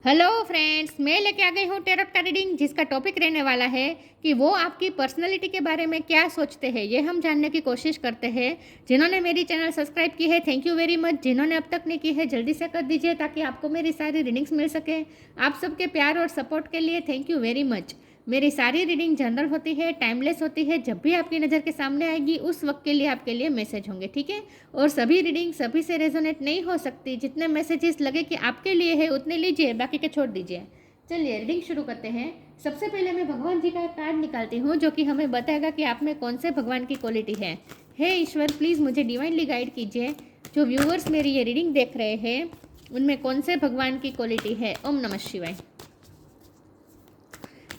Hello friends, मैं लेके आ गई हूँ टैरोट का रीडिंग, जिसका टॉपिक रहने वाला है कि वो आपकी पर्सनैलिटी के बारे में क्या सोचते हैं। ये हम जानने की कोशिश करते हैं। जिन्होंने मेरी चैनल सब्सक्राइब की है, थैंक यू वेरी मच। जिन्होंने अब तक नहीं की है, जल्दी से कर दीजिए ताकि आपको मेरी सारी रीडिंग्स मिल सके। आप सबके प्यार और सपोर्ट के लिए थैंक यू वेरी मच। मेरी सारी रीडिंग जनरल होती है, टाइमलेस होती है। जब भी आपकी नज़र के सामने आएगी उस वक्त के लिए आपके लिए मैसेज होंगे, ठीक है। और सभी रीडिंग सभी से रेजोनेट नहीं हो सकती। जितने मैसेजेस लगे कि आपके लिए है उतने लीजिए, बाकी के छोड़ दीजिए। चलिए रीडिंग शुरू करते हैं। सबसे पहले मैं भगवान जी का एक कार्ड निकालती हूँ जो कि हमें बताएगा कि आप में कौन से भगवान की क्वालिटी है। हे ईश्वर, प्लीज़ मुझे डिवाइनली गाइड कीजिए। जो व्यूअर्स मेरी ये रीडिंग देख रहे हैं उनमें कौन से भगवान की क्वालिटी है। ओम नमः शिवाय।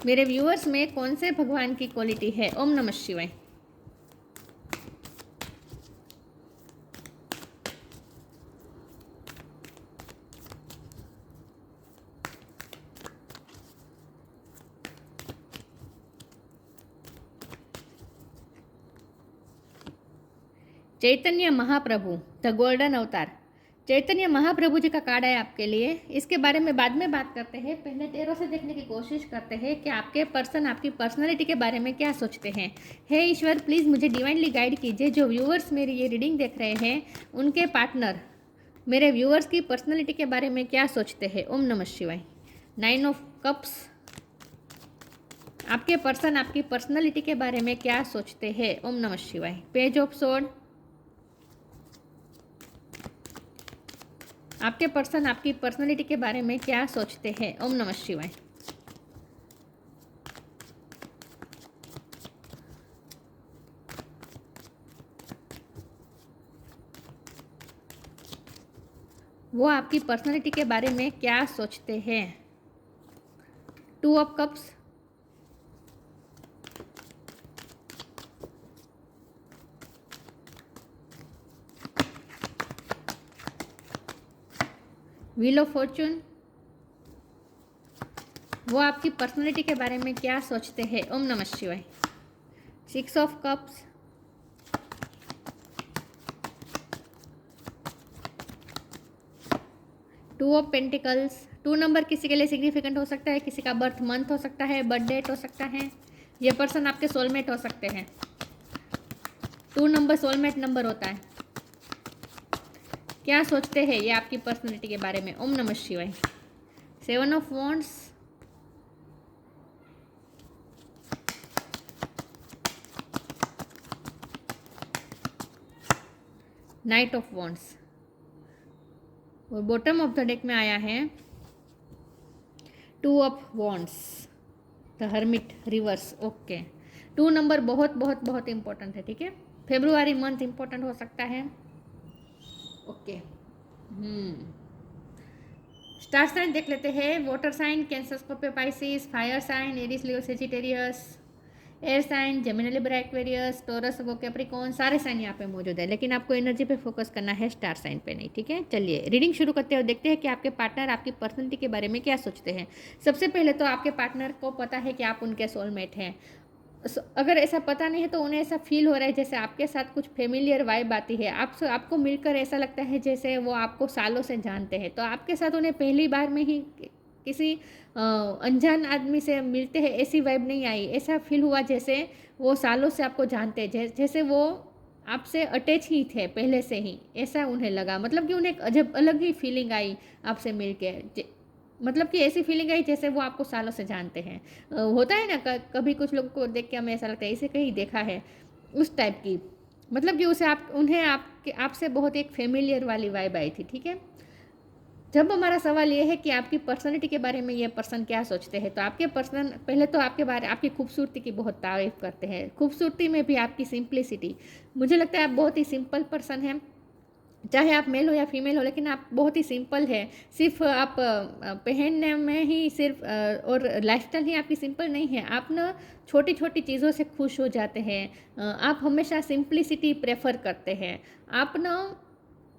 मेरे व्यूअर्स में कौन से भगवान की क्वालिटी है। ओम नमः शिवाय। चैतन्य महाप्रभु, द गोल्डन अवतार। चैतन्य महाप्रभु जी का कार्ड है आपके लिए। इसके बारे में बाद में बात करते हैं। पहले टैरो से देखने की कोशिश करते हैं कि आपके पर्सन आपकी पर्सनालिटी के बारे में क्या सोचते हैं। हे ईश्वर, प्लीज़ मुझे डिवाइनली गाइड कीजिए। जो व्यूअर्स मेरी ये रीडिंग देख रहे हैं उनके पार्टनर मेरे व्यूअर्स की पर्सनालिटी के बारे में क्या सोचते हैं। ओम नमः शिवाय। 9 ऑफ कप्स। आपके पर्सन आपकी पर्सनालिटी के बारे में क्या सोचते हैं। ओम नमः शिवाय। Page of sword. आपके पर्सन आपकी पर्सनालिटी के बारे में क्या सोचते हैं। ओम नमः शिवाय। वो आपकी पर्सनालिटी के बारे में क्या सोचते हैं। 2 of cups. Wheel of Fortune. वो आपकी पर्सनालिटी के बारे में क्या सोचते हैं। ओम नमः शिवाय। 6 of cups. Two of pentacles. 2 number किसी के लिए सिग्निफिकेंट हो सकता है, किसी का बर्थ मंथ हो सकता है, बर्थ डेट हो सकता है। ये पर्सन आपके सोलमेट हो सकते हैं। 2 नंबर सोलमेट नंबर होता है। क्या सोचते हैं ये आपकी पर्सनालिटी के बारे में। ओम नमः शिवाय। 7 of wands. Night of wands. और बॉटम ऑफ द डेक में आया है 2 of wands, the hermit reverse. Okay, 2 number बहुत बहुत बहुत इंपॉर्टेंट है, ठीक है। फेब्रुआरी मंथ इंपॉर्टेंट हो सकता है। ओके, स्टार साइन देख लेते हैं। Water sign Cancer, Scorpio, Pisces. Fire sign Aries, Leo, Sagittarius. Air sign Gemini, Libra, Aquarius, Taurus, वो, कैप्रिकॉर्न। सारे साइन यहाँ पे मौजूद है, लेकिन आपको एनर्जी पे फोकस करना है, स्टार साइन पे नहीं, ठीक है। चलिए रीडिंग शुरू करते हैं और देखते हैं कि आपके पार्टनर आपकी पर्सनैलिटी के बारे में क्या सोचते हैं। सबसे पहले तो आपके पार्टनर को पता है कि आप उनके सोलमेट हैं। अगर ऐसा पता नहीं है तो उन्हें ऐसा फील हो रहा है जैसे आपके साथ कुछ फेमिलियर वाइब आती है। आपको मिलकर ऐसा लगता है जैसे वो आपको सालों से जानते हैं। तो आपके साथ उन्हें पहली बार में ही किसी अनजान आदमी से मिलते हैं ऐसी वाइब नहीं आई। ऐसा फील हुआ जैसे वो सालों से आपको जानते हैं, जैसे वो आपसे अटैच ही थे पहले से ही, ऐसा उन्हें लगा। मतलब कि उन्हें एक अजब अलग ही फीलिंग आई आपसे मिल के। मतलब कि ऐसी फीलिंग आई जैसे वो आपको सालों से जानते हैं। होता है ना, कभी कुछ लोगों को देख के हमें ऐसा लगता है इसे कहीं देखा है, उस टाइप की। मतलब कि उन्हें आपसे बहुत एक फेमिलियर वाली वाइब आई थी, ठीक है। जब हमारा सवाल ये है कि आपकी पर्सनालिटी के बारे में ये पर्सन क्या सोचते हैं, तो आपके पर्सन पहले तो आपकी खूबसूरती की बहुत तारीफ करते हैं। खूबसूरती में भी आपकी सिंप्लिसिटी। मुझे लगता है आप बहुत ही सिंपल पर्सन हैं, चाहे आप मेल हो या फीमेल हो, लेकिन आप बहुत ही सिंपल है। सिर्फ आप पहनने में ही सिर्फ और लाइफस्टाइल ही आपकी सिंपल नहीं है। आप ना छोटी छोटी चीज़ों से खुश हो जाते हैं। आप हमेशा सिंप्लिसिटी प्रेफर करते हैं। आप ना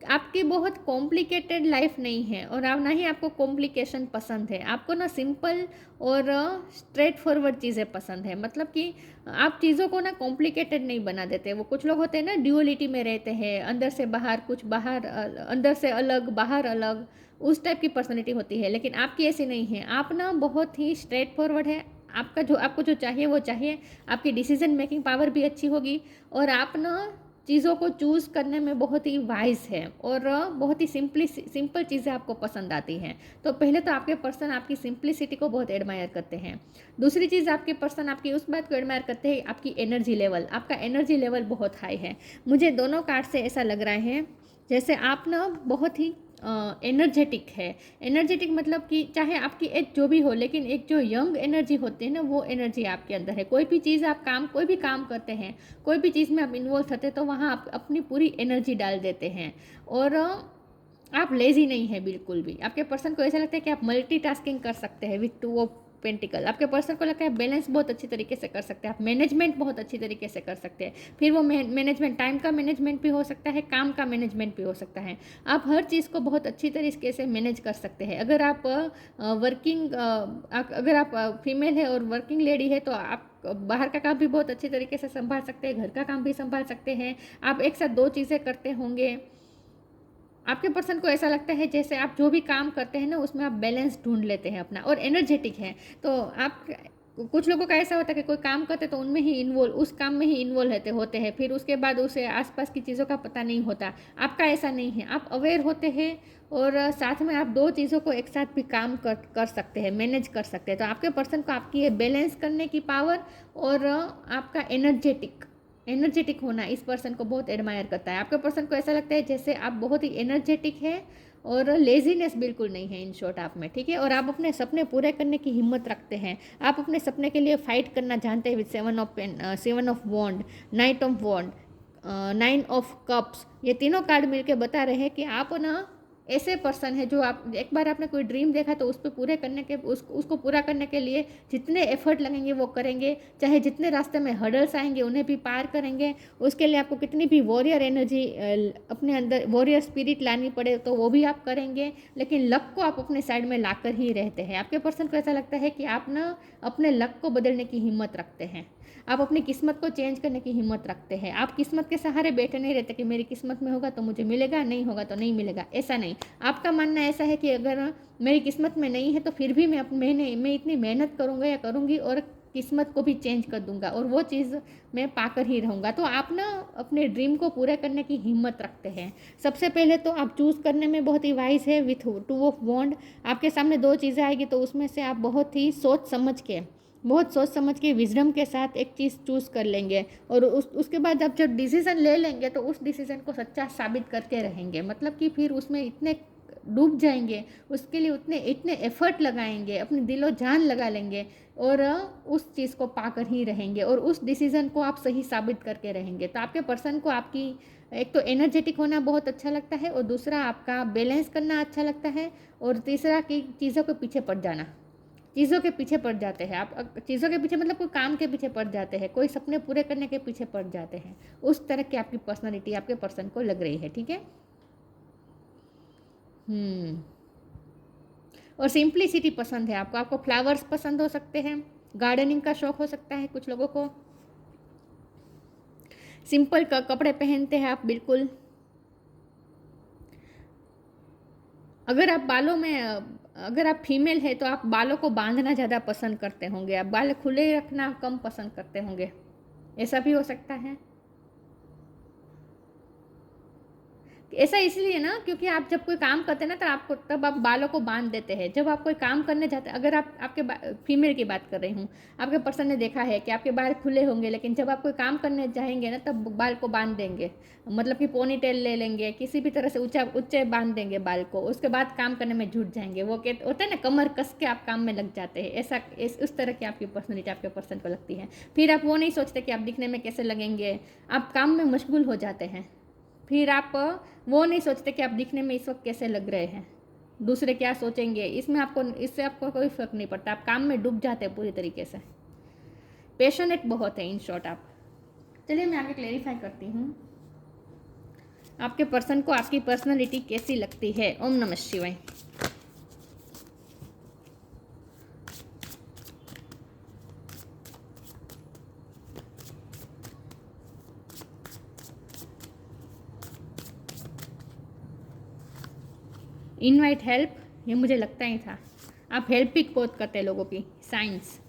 आपकी बहुत कॉम्प्लिकेटेड लाइफ नहीं है और ना ही आपको कॉम्प्लिकेशन पसंद है। आपको ना सिंपल और स्ट्रेट फॉरवर्ड चीज़ें पसंद है। मतलब कि आप चीज़ों को ना कॉम्प्लिकेटेड नहीं बना देते। वो कुछ लोग होते हैं ना, ड्यूअलिटी में रहते हैं, अंदर से बाहर कुछ, बाहर अंदर से अलग, बाहर अलग। उस टाइप की पर्सनैलिटी होती है। लेकिन आपकी ऐसी नहीं है, आप ना बहुत ही स्ट्रेट फॉरवर्ड है। आपको जो चाहिए वो चाहिए। आपकी डिसीजन मेकिंग पावर भी अच्छी होगी और आप ना चीज़ों को चूज़ करने में बहुत ही वाइज है और बहुत ही सिंपल चीज़ें आपको पसंद आती हैं। तो पहले तो आपके पर्सन आपकी सिंप्लिसिटी को बहुत एडमायर करते हैं। दूसरी चीज़, आपके पर्सन आपकी उस बात को एडमायर करते हैं, आपकी एनर्जी लेवल। आपका एनर्जी लेवल बहुत हाई है। मुझे दोनों कार्ड से ऐसा लग रहा है जैसे आप ना बहुत ही एनर्जेटिक है। एनर्जेटिक मतलब कि चाहे आपकी एज जो भी हो, लेकिन एक जो यंग एनर्जी होती है ना, वो एनर्जी आपके अंदर है। कोई भी चीज़ आप कोई भी काम करते हैं, कोई भी चीज़ में आप इन्वॉल्व होते हैं, तो वहाँ आप अपनी पूरी एनर्जी डाल देते हैं और आप लेज़ी नहीं है बिल्कुल भी। आपके पर्सन को ऐसा लगता है कि आप मल्टीटास्किंग कर सकते हैं विथ टू ऑफ पेंटिकल। आपके पर्सन को लगता है बैलेंस बहुत अच्छी तरीके से कर सकते हैं, आप मैनेजमेंट बहुत अच्छी तरीके से कर सकते हैं। फिर वो मैनेजमेंट टाइम का मैनेजमेंट भी हो सकता है, काम का मैनेजमेंट भी हो सकता है। आप हर चीज़ को बहुत अच्छी तरीके से मैनेज कर सकते हैं। अगर आप फीमेल है और वर्किंग लेडी है, तो आप बाहर का काम भी बहुत अच्छी तरीके से संभाल सकते हैं, घर का काम भी संभाल सकते हैं। आप एक साथ दो चीज़ें करते होंगे। आपके पर्सन को ऐसा लगता है जैसे आप जो भी काम करते हैं ना, उसमें आप बैलेंस ढूंढ लेते हैं अपना और एनर्जेटिक है। तो आप, कुछ लोगों का ऐसा होता है कि कोई काम करते तो उनमें ही उस काम में ही इन्वॉल्व होते हैं, फिर उसके बाद उसे आसपास की चीज़ों का पता नहीं होता। आपका ऐसा नहीं है, आप अवेयर होते हैं और साथ में आप दो चीज़ों को एक साथ भी काम कर सकते हैं, मैनेज कर सकते हैं। तो आपके पर्सन को आपकी ये बैलेंस करने की पावर और आपका एनर्जेटिक होना इस पर्सन को बहुत एडमायर करता है। आपके पर्सन को ऐसा लगता है जैसे आप बहुत ही एनर्जेटिक है और लेजीनेस बिल्कुल नहीं है इन शॉर्ट आप में, ठीक है। और आप अपने सपने पूरे करने की हिम्मत रखते हैं। आप अपने सपने के लिए फाइट करना जानते हैं with 7 of wands, knight of wands, 9 of cups. ये तीनों कार्ड मिलके बता रहे हैं कि आप ना ऐसे पर्सन है जो, आप एक बार आपने कोई ड्रीम देखा तो उसको पूरा करने के लिए जितने एफर्ट लगेंगे वो करेंगे, चाहे जितने रास्ते में हर्डल्स आएंगे उन्हें भी पार करेंगे। उसके लिए आपको कितनी भी वॉरियर एनर्जी, अपने अंदर वॉरियर स्पिरिट लानी पड़े तो वो भी आप करेंगे, लेकिन लक को आप अपने साइड में लाकर ही रहते हैं। आपके पर्सन को ऐसा लगता है कि आप ना अपने लक को बदलने की हिम्मत रखते हैं, आप अपनी किस्मत को चेंज करने की हिम्मत रखते हैं। आप किस्मत के सहारे बैठे नहीं रहते कि मेरी किस्मत में होगा तो मुझे मिलेगा, नहीं होगा तो नहीं मिलेगा, ऐसा नहीं। आपका मानना ऐसा है कि अगर मेरी किस्मत में नहीं है तो फिर भी मैं इतनी मेहनत करूँगा या करूँगी और किस्मत को भी चेंज कर दूंगा और वो चीज़ मैं पाकर ही रहूँगा। तो आप ना अपने ड्रीम को पूरा करने की हिम्मत रखते हैं। सबसे पहले तो आप चूज़ करने में बहुत ही वाइज है विथ 2 ऑफ वॉन्ड। आपके सामने दो चीज़ें आएगी तो उसमें से आप बहुत सोच समझ के विजडम के साथ एक चीज़ चूज़ कर लेंगे और उसके बाद आप जब डिसीज़न ले लेंगे तो उस डिसीज़न को सच्चा साबित करके रहेंगे। मतलब कि फिर उसमें इतने डूब जाएंगे, उसके लिए इतने एफर्ट लगाएंगे, अपनी दिलो जान लगा लेंगे और उस चीज़ को पाकर ही रहेंगे और उस डिसीज़न को आप सही साबित करके रहेंगे। तो आपके पर्सन को आपकी एक तो एनर्जेटिक होना बहुत अच्छा लगता है और दूसरा आपका बैलेंस करना अच्छा लगता है और तीसरा कि चीज़ों के पीछे पड़ जाना। चीज़ों के पीछे पड़ जाते हैं आप, चीज़ों के पीछे मतलब कोई काम के पीछे पड़ जाते हैं, कोई सपने पूरे करने के पीछे पड़ जाते हैं। उस तरह की आपकी पर्सनालिटी आपके पर्सन को लग रही है, ठीक है। और सिंप्लिसिटी पसंद है आपको फ्लावर्स पसंद हो सकते हैं, गार्डनिंग का शौक हो सकता है कुछ लोगों को। सिंपल कपड़े पहनते हैं आप बिल्कुल। अगर आप फीमेल है तो आप बालों को बांधना ज़्यादा पसंद करते होंगे, आप बाल खुले रखना कम पसंद करते होंगे, ऐसा भी हो सकता है। ऐसा इसलिए ना क्योंकि आप जब कोई काम करते हैं ना तब आप बालों को बांध देते हैं। जब आप कोई काम करने जाते हैं, अगर आपके फीमेल की बात कर रही हूँ, आपके पर्सन ने देखा है कि आपके बाल खुले होंगे, लेकिन जब आप कोई काम करने जाएंगे ना तब बाल को बांध देंगे। मतलब कि पोनी टेल ले लेंगे, किसी भी तरह से ऊंचे बांध देंगे बाल को, उसके बाद काम करने में जुट जाएंगे। वो कहते होता है ना, कमर कस के आप काम में लग जाते हैं। उस तरह की आपकी पर्सनैलिटी आपके पर्सन को लगती है। फिर आप वो नहीं सोचते कि आप दिखने में कैसे लगेंगे, आप काम में मशगूल हो जाते हैं। फिर आप वो नहीं सोचते कि आप दिखने में इस वक्त कैसे लग रहे हैं, दूसरे क्या सोचेंगे, इससे आपको कोई फ़र्क नहीं पड़ता। आप काम में डूब जाते हैं पूरी तरीके से, पैशनेट बहुत है इन शॉर्ट आप। चलिए मैं आगे क्लेरिफाई करती हूँ आपके पर्सन को आपकी पर्सनालिटी कैसी लगती है। ओम नमः शिवाय। इनवाइट हेल्प, ये मुझे लगता ही था। आप हेल्प भी बहुत करते हैं लोगों की। साइंस,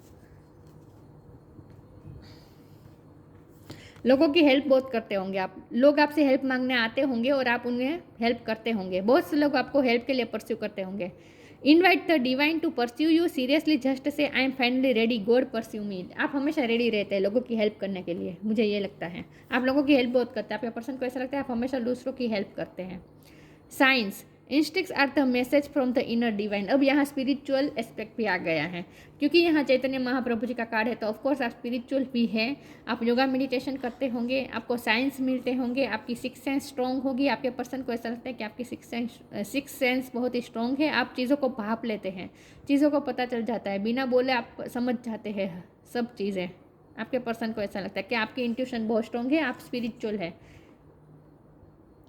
लोगों की हेल्प बहुत करते होंगे आप। लोग आपसे हेल्प मांगने आते होंगे और आप उन्हें हेल्प करते होंगे। बहुत से लोग आपको हेल्प के लिए परस्यू करते होंगे। Invite the divine to pursue you seriously, just say I am finally ready, God pursue me. आप हमेशा रेडी रहते हैं लोगों की हेल्प करने के लिए, मुझे ये लगता है। आप लोगों की हेल्प बहुत करते हैं। आपके पर्सन को ऐसा लगता है आप हमेशा दूसरों की हेल्प करते हैं। Signs, instincts are the message from the inner divine. अब यहाँ स्पिरिचुअल एस्पेक्ट भी आ गया है, क्योंकि यहाँ चैतन्य महाप्रभु जी का कार्ड है, तो ऑफकोर्स आप स्पिरिचुअल भी हैं। आप योगा मेडिटेशन करते होंगे, आपको साइंस मिलते होंगे, आपकी सिक्स सेंस स्ट्रॉन्ग होगी। आपके पर्सन को ऐसा लगता है कि आपकी सिक्स सेंस बहुत ही स्ट्रॉन्ग है। आप चीज़ों को भाप लेते हैं, चीज़ों को पता चल जाता है, बिना बोले आप समझ जाते हैं सब चीज़ें। आपके पर्सन को ऐसा लगता है कि आपकी इंट्यूशन बहुत स्ट्रॉन्ग है, आप स्पिरिचुअल है।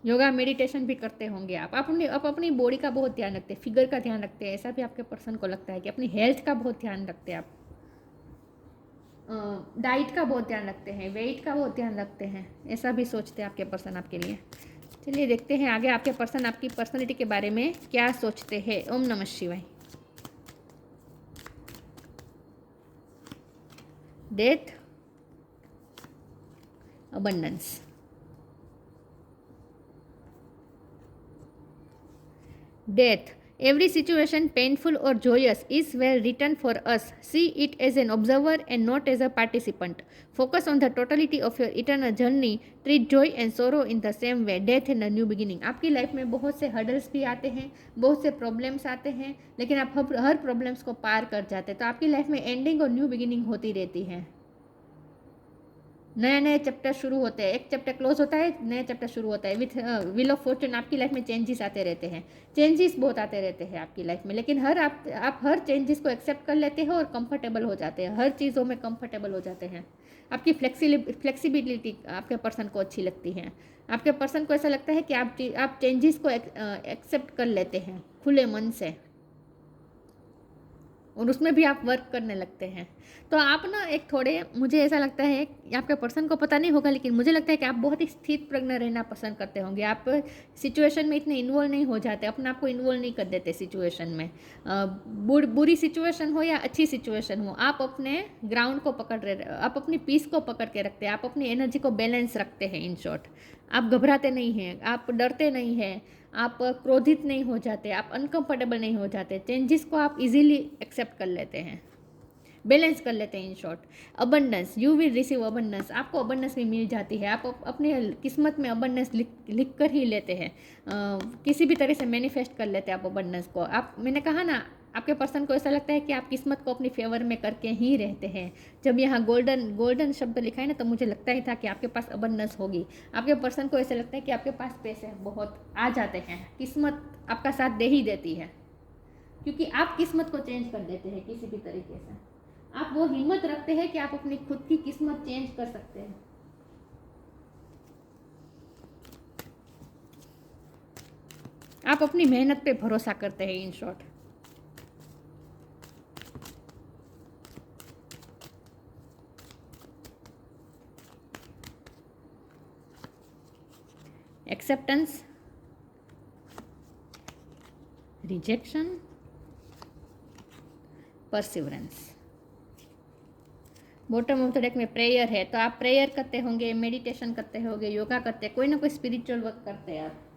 योगा मेडिटेशन भी करते होंगे आप अपनी बॉडी का बहुत ध्यान रखते हैं, फिगर का ध्यान रखते हैं। ऐसा भी आपके पर्सन को लगता है कि अपनी हेल्थ का बहुत ध्यान रखते हैं आप। डाइट का बहुत ध्यान रखते हैं, वेट का बहुत ध्यान रखते हैं। ऐसा भी सोचते हैं आपके पर्सन आपके लिए। चलिए देखते हैं आगे आपके पर्सन आपकी पर्सनैलिटी के बारे में क्या सोचते हैं। ओम नमः शिवाय। Death, abundance, death. Every situation, painful or joyous, is well written for us. See it as an observer and not as a participant. Focus on the totality of your eternal journey. Treat joy and sorrow in the same way. Death and a new beginning. आपकी life में बहुत से hurdles भी आते हैं, बहुत से problems आते हैं, लेकिन आप हर प्रॉब्लम्स को पार कर जाते हैं। तो आपकी लाइफ में एंडिंग और न्यू बिगिनिंग होती रहती है। नए नए चैप्टर शुरू होते हैं, एक चैप्टर क्लोज होता है, नया चैप्टर शुरू होता है। विथ व्हील ऑफ फॉर्चून आपकी लाइफ में चेंजेस आते रहते हैं, चेंजेस बहुत आते रहते हैं आपकी लाइफ में, लेकिन आप हर चेंजेस को एक्सेप्ट कर लेते हैं और कंफर्टेबल हो जाते हैं, हर चीज़ों में कंफर्टेबल हो जाते हैं। आपकी फ्लेक्सिबिलिटी आपके पर्सन को अच्छी लगती है। आपके पर्सन को ऐसा लगता है कि आप चेंजेस को एक्सेप्ट कर लेते हैं खुले मन से, और उसमें भी आप वर्क करने लगते हैं। तो आप ना एक थोड़े, मुझे ऐसा लगता है आपके पर्सन को पता नहीं होगा, लेकिन मुझे लगता है कि आप बहुत ही स्थित प्रज्ञ रहना पसंद करते होंगे। आप सिचुएशन में इतने इन्वॉल्व नहीं हो जाते, अपने आप को इन्वॉल्व नहीं कर देते सिचुएशन में। बुरी सिचुएशन हो या अच्छी सिचुएशन हो, आप अपने ग्राउंड को पकड़ रहे, आप अपनी पीस को पकड़ के रखते हैं, आप अपनी एनर्जी को बैलेंस रखते हैं। इन शॉर्ट, आप घबराते नहीं हैं, आप डरते नहीं हैं, आप क्रोधित नहीं हो जाते, आप अनकंफर्टेबल नहीं हो जाते। चेंजेस को आप इजीली एक्सेप्ट कर लेते हैं, बैलेंस कर लेते हैं। In short, abundance, you will receive abundance. आपको अबंडेंस भी मिल जाती है। आप अपने किस्मत में अबंडेंस लिख कर ही लेते हैं, किसी भी तरह से मैनिफेस्ट कर लेते हैं आप अबंडेंस को। मैंने कहा ना, आपके पर्सन को ऐसा लगता है कि आप किस्मत को अपनी फेवर में करके ही रहते हैं। जब यहाँ गोल्डन शब्द लिखा है ना, तो मुझे लगता ही था कि आपके पास अबंडेंस होगी। आपके पर्सन को ऐसा लगता है कि आपके पास पैसे बहुत आ जाते हैं, किस्मत आपका साथ दे ही देती है, क्योंकि आप किस्मत को चेंज कर देते हैं किसी भी तरीके से। आप वो हिम्मत रखते हैं कि आप अपनी खुद की किस्मत चेंज कर सकते हैं। आप अपनी मेहनत पे भरोसा करते हैं। In short, acceptance, rejection, perseverance. Bottom of the deck में प्रेयर है, तो आप प्रेयर करते होंगे, मेडिटेशन करते होंगे, योगा करते हैं, कोई ना कोई स्पिरिचुअल वर्क करते हैं आप।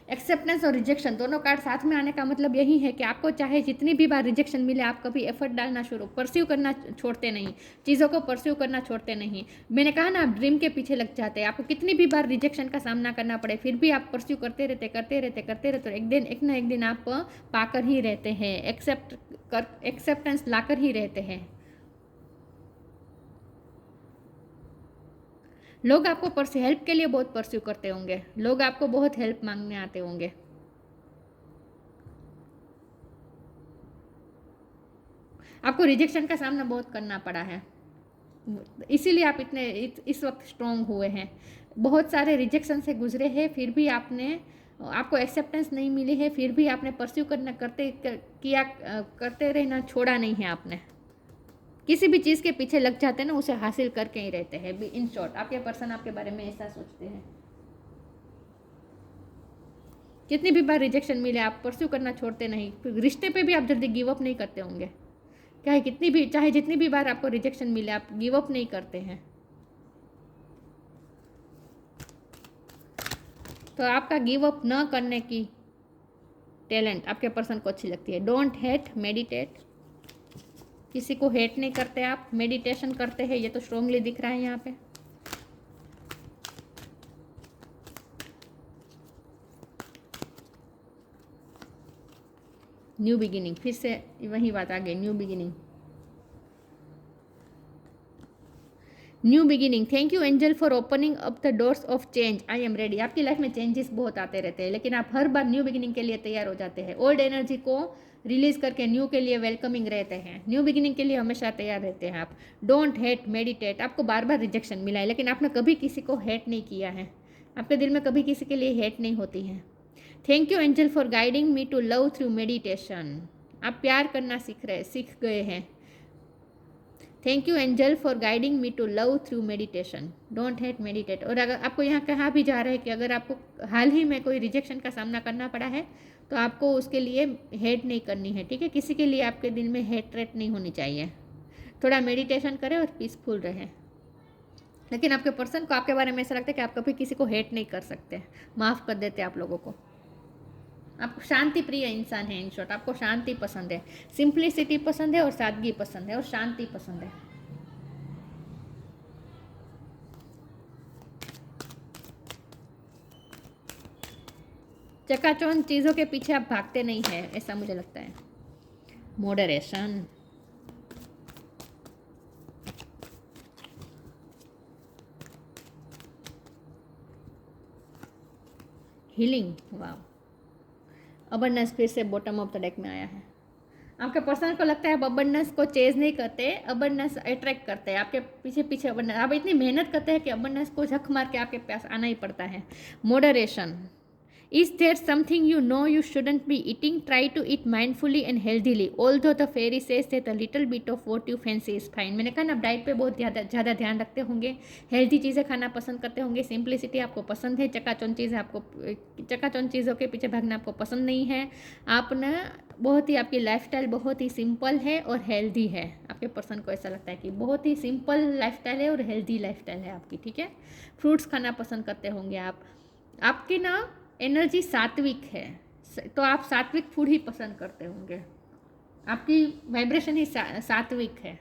एक्सेप्टेंस और रिजेक्शन दोनों कार्ड साथ में आने का मतलब यही है कि आपको चाहे जितनी भी बार रिजेक्शन मिले, आप कभी एफर्ट डालना परस्यू करना छोड़ते नहीं, चीज़ों को परस्यू करना छोड़ते नहीं। मैंने कहा ना, आप ड्रीम के पीछे लग जाते हैं। आपको कितनी भी बार रिजेक्शन का सामना करना पड़े, फिर भी आप परस्यू करते रहते, एक ना एक दिन आप पाकर ही रहते हैं, एक्सेप्टेंस लाकर ही रहते हैं। लोग आपको हेल्प के लिए बहुत परस्यू करते होंगे, लोग आपको बहुत हेल्प मांगने आते होंगे। आपको रिजेक्शन का सामना बहुत करना पड़ा है, इसीलिए आप इतने इस वक्त स्ट्रॉन्ग हुए हैं। बहुत सारे रिजेक्शन से गुजरे हैं, फिर भी आपको एक्सेप्टेंस नहीं मिली है, फिर भी आपने परस्यू करते रहना छोड़ा नहीं है। आपने किसी भी चीज़ के पीछे लग जाते हैं ना, उसे हासिल करके ही रहते हैं। इन शॉर्ट, आपके पर्सन आपके बारे में ऐसा सोचते हैं। कितनी भी बार रिजेक्शन मिले आप परस्यू करना छोड़ते नहीं, रिश्ते पे भी आप जल्दी गिव अप नहीं करते होंगे, चाहे जितनी भी बार आपको रिजेक्शन मिले आप गिव अप नहीं करते हैं। तो आपका गिव अप न करने की टैलेंट आपके पर्सन को अच्छी लगती है। Don't hate, meditate. किसी को हेट नहीं करते आप, मेडिटेशन करते हैं, ये तो स्ट्रांगली दिख रहा है यहाँ पे। न्यू बिगिनिंग, फिर से वही बात आ गई, new beginning. New beginning, thank you angel for opening up the doors of change, I am ready. आपकी लाइफ में चेंजेस बहुत आते रहते हैं, लेकिन आप हर बार न्यू बिगिनिंग के लिए तैयार हो जाते हैं। ओल्ड एनर्जी को रिलीज करके न्यू के लिए वेलकमिंग रहते हैं, न्यू बिगिनिंग के लिए हमेशा तैयार रहते हैं आप। Don't hate, meditate. आपको बार बार रिजेक्शन मिला है, लेकिन आपने कभी किसी को हेट नहीं किया है, आपके दिल में कभी किसी के लिए हेट नहीं होती है। Thank you angel for guiding me to love through meditation. आप प्यार करना सीख गए हैं। Thank you angel for guiding me to love through meditation. Don't hate, meditate. और अगर आपको यहाँ कहा भी जा रहा है कि अगर आपको हाल ही में कोई रिजेक्शन का सामना करना पड़ा है तो आपको उसके लिए हेट नहीं करनी है, ठीक है। किसी के लिए आपके दिल में हेटरेट नहीं होनी चाहिए। थोड़ा मेडिटेशन करें और पीसफुल रहें। लेकिन आपके पर्सन को आपके बारे में ऐसा लगता है कि आप कभी किसी को हेट नहीं कर सकते, माफ़ कर देते आप लोगों को। आप शांति प्रिय इंसान है, इन शॉर्ट आपको शांति पसंद है, सिंप्लिसिटी पसंद है और सादगी पसंद है और शांति पसंद है। चकाचौंध चीज़ों के पीछे आप भागते नहीं हैं, ऐसा मुझे लगता है। मॉडरेशन, हीलिंग, वाह। अबंडेंस फिर से बॉटम ऑफ द डेक में आया है। आपके पर्सन को लगता है आप अबंडेंस को चेज नहीं करते, अबंडेंस अट्रैक्ट करते हैं, आपके पीछे पीछे अबंडेंस, आप इतनी मेहनत करते हैं कि अबंडेंस को झक मार के आपके पास आना ही पड़ता है। Moderation, is there something you know you shouldn't be eating, try to eat mindfully and healthily, although the fairy says that a little bit of what you fancy is fine. मैंने कहा ना आप डाइट पे बहुत ज़्यादा ध्यान रखते होंगे, हेल्दी चीज़ें खाना पसंद करते होंगे, सिंप्लिसिटी आपको पसंद है, चकाचौंध चीज़ों के पीछे भागना आपको पसंद नहीं है। आप ना बहुत ही, आपकी लाइफस्टाइल बहुत ही सिंपल है और हेल्दी है। आपके पर्सन को ऐसा लगता है कि बहुत ही सिंपल लाइफस्टाइल है और हेल्दी लाइफस्टाइल है आपकी, ठीक है। फ्रूट्स खाना पसंद करते होंगे आप। आपकी ना एनर्जी सात्विक है, तो आप सात्विक फूड ही पसंद करते होंगे। आपकी वाइब्रेशन ही सात्विक है,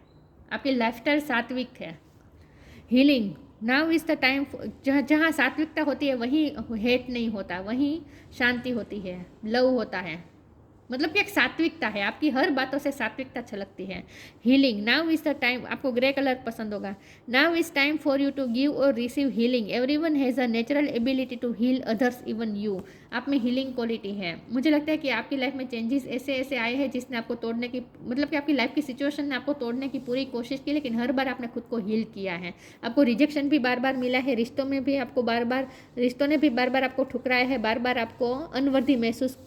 आपकी लाइफस्टाइल सात्विक है। Healing, now is the time. जहाँ सात्विकता होती है वहीं हेट नहीं होता, वहीं शांति होती है, लव होता है। मतलब कि एक सात्विकता है, आपकी हर बातों से सात्विकता छलकती है। Healing, now is the time. आपको ग्रे कलर पसंद होगा। Now is time for you to give और receive healing, everyone has a natural ability to heal others, even you. आप में हीलिंग क्वालिटी है। मुझे लगता है कि आपकी लाइफ में चेंजेस ऐसे आए हैं जिसने आपको तोड़ने की, मतलब कि आपकी लाइफ की सिचुएशन ने आपको तोड़ने की पूरी कोशिश की, लेकिन हर बार आपने खुद को हील किया है। आपको रिजेक्शन भी बार बार मिला है, रिश्तों में भी आपको रिश्तों ने भी बार बार आपको ठुकराया है, बार बार आपको अनवर्दी महसूस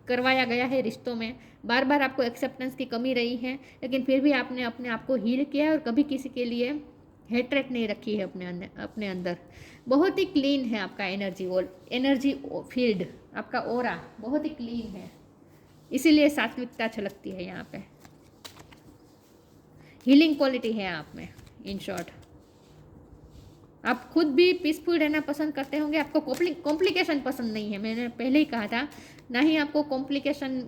करवाया गया है, रिश्तों में बार बार आपको एक्सेप्टेंस की कमी रही है, लेकिन फिर भी आपने अपने आप को हील किया है और कभी किसी के लिए हेटरेट नहीं रखी है अपने अंदर। बहुत ही क्लीन है आपका एनर्जी फील्ड, आपका ऑरा बहुत ही क्लीन है, इसीलिए सात्विकता छलकती है यहाँ पे। हीलिंग क्वालिटी है आप में, इन शॉर्ट। आप खुद भी पीसफुल रहना पसंद करते होंगे, आपको कॉम्प्लिकेशन पसंद नहीं है, मैंने पहले ही कहा था। ना ही आपको कॉम्प्लिकेशन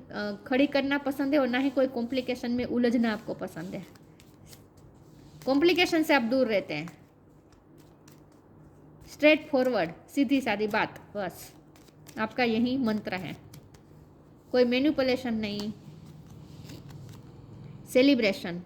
खड़ी करना पसंद है और ना ही कोई कॉम्प्लिकेशन में उलझना आपको पसंद है। कॉम्प्लिकेशन से आप दूर रहते हैं, स्ट्रेट फॉरवर्ड, सीधी सादी बात, बस आपका यही मंत्र है। कोई मैनिपुलेशन नहीं। Celebration,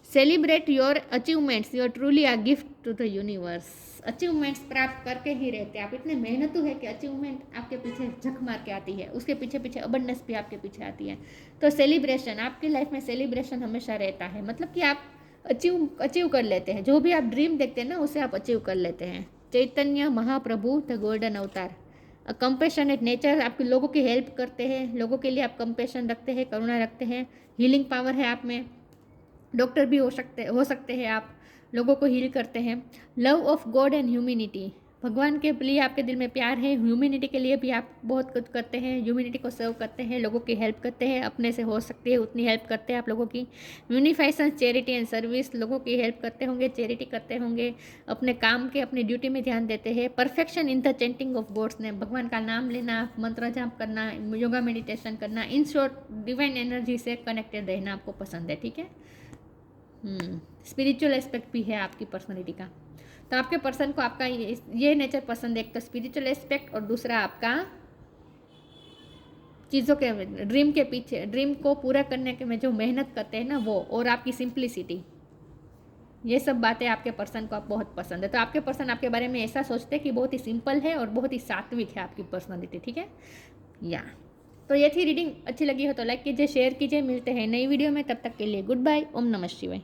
celebrate your achievements, you're truly a gift to the universe. Achievements प्राप्त करके ही रहते हैं आप, इतने मेहनतू है कि अचीवमेंट आपके पीछे झक मार के आती है, उसके पीछे पीछे अबंडेंस भी आपके पीछे आती है। तो सेलिब्रेशन, आपकी लाइफ में सेलिब्रेशन हमेशा रहता है, मतलब कि आप अचीव कर लेते हैं, जो भी आप ड्रीम देखते हैं ना उसे आप अचीव कर लेते हैं। चैतन्य महाप्रभु द गोल्डन अवतार, कंपेशनेट नेचर, आपके लोगों की हेल्प करते हैं, लोगों के लिए आप कंपेशन रखते हैं, करुणा रखते हैं, हीलिंग पावर है आप में, डॉक्टर भी हो सकते हैं आप, लोगों को हील करते हैं। Love of God and humanity, भगवान के लिए आपके दिल में प्यार है, ह्यूमैनिटी के लिए भी आप बहुत कुछ करते हैं, ह्यूमैनिटी को सर्व करते हैं, लोगों की हेल्प करते हैं, अपने से हो सकती है उतनी हेल्प करते हैं आप लोगों की। यूनिफाइशन चैरिटी एंड सर्विस, लोगों की हेल्प करते होंगे, चैरिटी करते होंगे, अपने काम के अपनी ड्यूटी में ध्यान देते हैं। Perfection in the chanting of God's name, भगवान का नाम लेना, मंत्र जाप करना, योगा मेडिटेशन करना, इन शॉर्ट डिवाइन एनर्जी से कनेक्टेड रहना आपको पसंद है, ठीक है। स्पिरिचुअल एस्पेक्ट भी है आपकी पर्सनैलिटी का। तो आपके पर्सन को आपका ये नेचर पसंद है, एक तो स्पिरिचुअल एस्पेक्ट और दूसरा आपका चीज़ों के ड्रीम के पीछे, ड्रीम को पूरा करने के में जो मेहनत करते हैं ना वो, और आपकी सिंप्लिसिटी, ये सब बातें आपके पर्सन को आप बहुत पसंद है। तो आपके पर्सन आपके बारे में ऐसा सोचते हैं कि बहुत ही सिंपल है और बहुत ही सात्विक है आपकी पर्सनैलिटी, ठीक है। या तो ये थी रीडिंग, अच्छी लगी हो तो लाइक कीजिए, शेयर कीजिए, मिलते हैं नई वीडियो में, तब तक के लिए गुड बाय, ओम नमः शिवाय।